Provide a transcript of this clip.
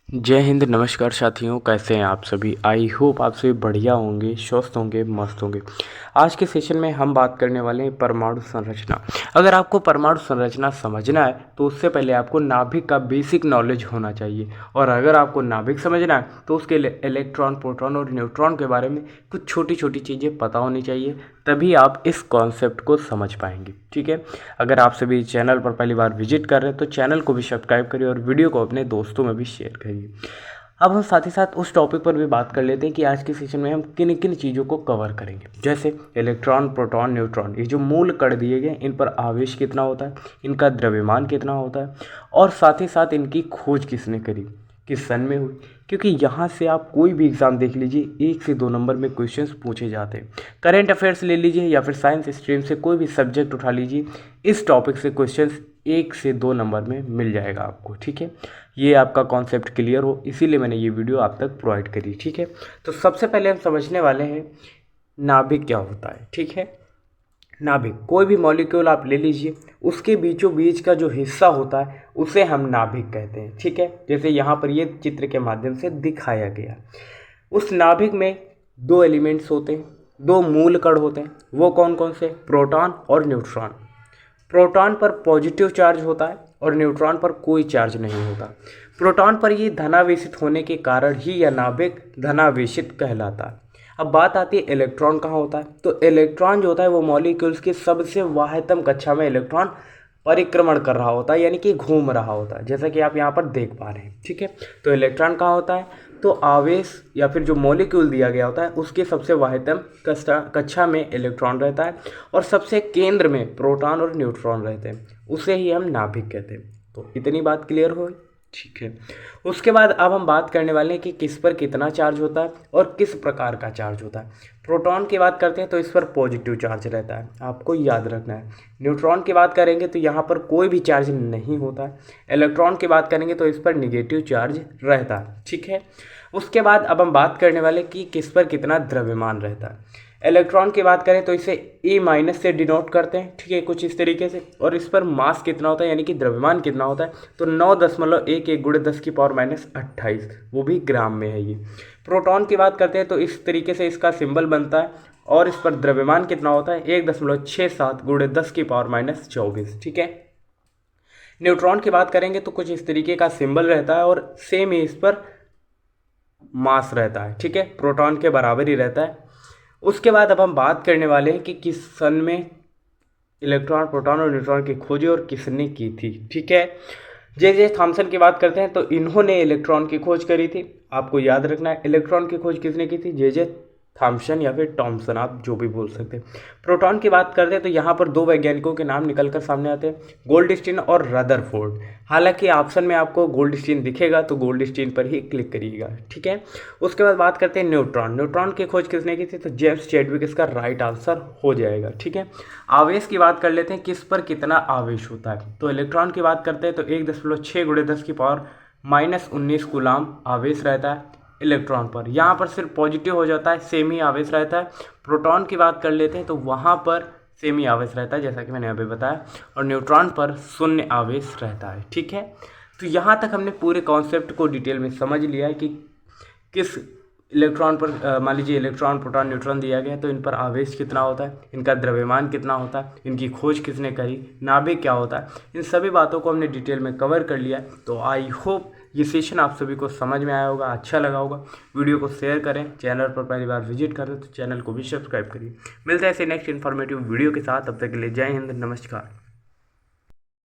जय हिंद। नमस्कार साथियों, कैसे हैं आप सभी। आई होप आप सभी बढ़िया होंगे, स्वस्थ होंगे, मस्त होंगे। आज के सेशन में हम बात करने वाले हैं परमाणु संरचना। अगर आपको परमाणु संरचना समझना है तो उससे पहले आपको नाभिक का बेसिक नॉलेज होना चाहिए, और अगर आपको नाभिक समझना है तो उसके लिए इलेक्ट्रॉन, प्रोटॉन और न्यूट्रॉन के बारे में कुछ छोटी छोटी चीज़ें पता होनी चाहिए, तभी आप इस कॉन्सेप्ट को समझ पाएंगे। ठीक है। अगर आप सभी चैनल पर पहली बार विजिट कर रहे हैं तो चैनल को भी सब्सक्राइब करिए और वीडियो को अपने दोस्तों में भी शेयर करिए। अब हम साथ ही साथ उस टॉपिक पर भी बात कर लेते हैं कि आज के सेशन में हम किन किन चीज़ों को कवर करेंगे, जैसे इलेक्ट्रॉन, प्रोटॉन, न्यूट्रॉन। ये जो मूल कण दिए गए, इन पर आवेश कितना होता है, इनका द्रव्यमान कितना होता है, और साथ ही साथ इनकी खोज किसने करी, किस सन में हुई। क्योंकि यहाँ से आप कोई भी एग्ज़ाम देख लीजिए, 1 से 2 नंबर में क्वेश्चंस पूछे जाते हैं। करेंट अफेयर्स ले लीजिए या फिर साइंस स्ट्रीम से कोई भी सब्जेक्ट उठा लीजिए, इस टॉपिक से क्वेश्चंस 1 से 2 नंबर में मिल जाएगा आपको। ठीक है। ये आपका कॉन्सेप्ट क्लियर हो, इसीलिए मैंने ये वीडियो आप तक प्रोवाइड करी। ठीक है। तो सबसे पहले हम समझने वाले हैं नाभिक क्या होता है। ठीक है। नाभिक, कोई भी मॉलिक्यूल आप ले लीजिए, उसके बीचों बीच का जो हिस्सा होता है उसे हम नाभिक कहते हैं। ठीक है। जैसे यहाँ पर ये चित्र के माध्यम से दिखाया गया। उस नाभिक में 2 एलिमेंट्स होते हैं, 2 मूल कण होते हैं। वो कौन कौन से? प्रोटॉन और न्यूट्रॉन। प्रोटॉन पर पॉजिटिव चार्ज होता है और न्यूट्रॉन पर कोई चार्ज नहीं होता। प्रोटॉन पर ये धनावेशित होने के कारण ही यह नाभिक धनावेशित कहलाता है। अब बात आती है इलेक्ट्रॉन कहाँ होता है। तो इलेक्ट्रॉन जो होता है वो मॉलिक्यूल्स की सबसे बाह्यतम कक्षा में इलेक्ट्रॉन परिक्रमण कर रहा होता है, यानी कि घूम रहा होता है, जैसा कि आप यहाँ पर देख पा रहे हैं। ठीक है। तो इलेक्ट्रॉन कहाँ होता है? तो आवेश या फिर जो मॉलिक्यूल दिया गया होता है उसके सबसे बाह्यतम कक्षा में इलेक्ट्रॉन रहता है, और सबसे केंद्र में प्रोटॉन और न्यूट्रॉन रहते हैं। उसे ही हम नाभिक कहते हैं। तो इतनी बात क्लियर हो? ठीक है। उसके बाद अब हम बात करने वाले हैं कि किस पर कितना चार्ज होता है और किस प्रकार का चार्ज होता है। प्रोटॉन की बात करते हैं तो इस पर पॉजिटिव चार्ज रहता है, आपको याद रखना है। न्यूट्रॉन की बात करेंगे तो यहाँ पर कोई भी चार्ज नहीं होता है। इलेक्ट्रॉन की बात करेंगे तो इस पर निगेटिव चार्ज रहता है। ठीक है। उसके बाद अब हम बात करने वाले कि किस पर कितना द्रव्यमान रहता है। इलेक्ट्रॉन की बात करें तो इसे E- से डिनोट करते हैं। ठीक है, कुछ इस तरीके से। और इस पर मास कितना होता है, यानी कि द्रव्यमान कितना होता है, तो 9.11 गुणे 10⁻28, वो भी ग्राम में है ये। प्रोटॉन की बात करते हैं तो इस तरीके से इसका सिंबल बनता है, और इस पर द्रव्यमान कितना होता है, 1.67 गुणे 10⁻24। ठीक है। न्यूट्रॉन की बात करेंगे तो कुछ इस तरीके का सिंबल रहता है, और सेम ही इस पर मास रहता है। ठीक है, प्रोटॉन के बराबर ही रहता है। उसके बाद अब हम बात करने वाले हैं कि किस सन में इलेक्ट्रॉन, प्रोटॉन और न्यूट्रॉन की खोज और किसने की थी। ठीक है। जे जे थॉमसन की बात करते हैं तो इन्होंने इलेक्ट्रॉन की खोज करी थी। आपको याद रखना है, इलेक्ट्रॉन की खोज किसने की थी? जे जे थॉमसन या फिर टॉमसन, आप जो भी बोल सकते हैं। प्रोटॉन की बात करते हैं तो यहाँ पर 2 वैज्ञानिकों के नाम निकलकर सामने आते हैं, गोल्डस्टीन और रदरफोर्ड। हालांकि ऑप्शन में आपको गोल्डस्टीन दिखेगा तो गोल्डस्टीन पर ही क्लिक करिएगा। ठीक है। उसके बाद बात करते हैं न्यूट्रॉन। न्यूट्रॉन की खोज किसने की थी? तो जेम्स चैडविक इसका राइट आंसर हो जाएगा। ठीक है। आवेश की बात कर लेते हैं, किस पर कितना आवेश होता है। तो इलेक्ट्रॉन की बात करते हैं तो 1.6 गुणे 10⁻⁻19 कूलाम आवेश रहता है इलेक्ट्रॉन पर। यहाँ पर सिर्फ पॉजिटिव हो जाता है, सेमी आवेश रहता है। प्रोटॉन की बात कर लेते हैं तो वहाँ पर सेमी आवेश रहता है, जैसा कि मैंने अभी बताया, और न्यूट्रॉन पर शून्य आवेश रहता है। ठीक है। तो यहाँ तक हमने पूरे कॉन्सेप्ट को डिटेल में समझ लिया है कि किस इलेक्ट्रॉन पर, मान लीजिए इलेक्ट्रॉन, प्रोटॉन, न्यूट्रॉन दिया गया तो इन पर आवेश कितना होता है, इनका द्रव्यमान कितना होता है, इनकी खोज किसने करी, नाभिक क्या होता है, इन सभी बातों को हमने डिटेल में कवर कर लिया। तो आई होप ये सेशन आप सभी को समझ में आया होगा, अच्छा लगा होगा। वीडियो को शेयर करें, चैनल पर पहली बार विजिट करें तो चैनल को भी सब्सक्राइब करिए। मिलते हैं ऐसे नेक्स्ट इन्फॉर्मेटिव वीडियो के साथ, तब तक के लिए जय हिंद, नमस्कार।